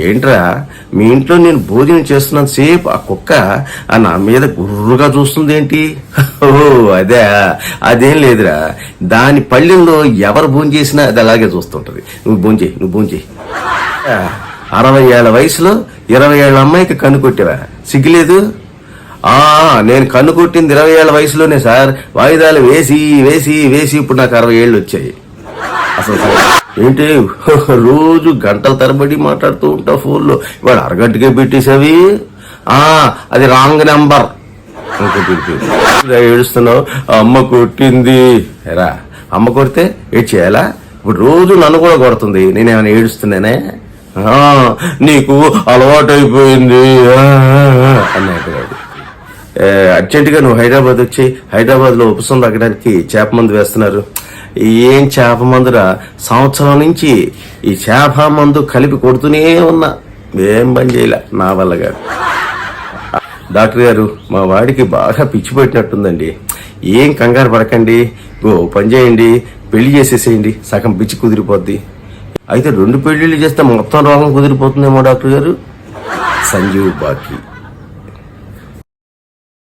ఏంట్రా మీ ఇంట్లో నేను భోజనం చేస్తున్నంత సేపు ఆ కుక్క నా మీద గుర్రుగా చూస్తుంది ఏంటి? ఓ అదేం లేదురా, దాని పళ్ళెంలో ఎవరు భోజనం చేసినా అది అలాగే చూస్తుంటది. నువ్వు భోంచేయి 60 ఏళ్ల వయసులో 20 ఏళ్ల అమ్మాయికి కన్ను కొట్టావా? సిగ్గులేదు? నేను కన్ను కొట్టింది 20 ఏళ్ల వయసులోనే సార్. వాయిదాలు వేసి వేసి వేసి ఇప్పుడు నాకు 60 ఏళ్ళు వచ్చాయి. అసలు ఏంటి రోజు గంటల తరబడి మాట్లాడుతూ ఉంటావు ఫోన్లో, ఇవాళ అరగంటకే పెట్టేసావి. అది రాంగ్ నెంబర్. ఏడుస్తున్నావు, అమ్మ కొట్టింది. రా, అమ్మ కొడితే ఏడ్ చేయాలా? ఇప్పుడు రోజు నన్ను కూడా కొడుతుంది, నేనేమైనా ఏడుస్తున్నానే? నీకు అలవాటు అయిపోయింది అన్నట్టు. అర్జెంటుగా నువ్వు హైదరాబాద్ వచ్చి, హైదరాబాద్ లో ఉపశమనం తగ్గడానికి చేప మందు వేస్తున్నారు. ఏం చేప మందురా, సంవత్సరం నుంచి ఈ చేప మందు కలిపి కొడుతూనే ఉన్నా, ఏం పని చేయలే నా వల్ల కాదు. డాక్టర్ గారు, మా వాడికి బాగా పిచ్చి పెట్టినట్టుందండి. ఏం కంగారు పడకండి, పని చేయండి, పెళ్లి చేసేసేయండి, సగం పిచ్చి కుదిరిపోద్ది. అయితే 2 పెళ్లిళ్ళు చేస్తే మొత్తం రోగం కుదిరిపోతుందేమో డాక్టర్ గారు. సంజీవ్ బాకీ.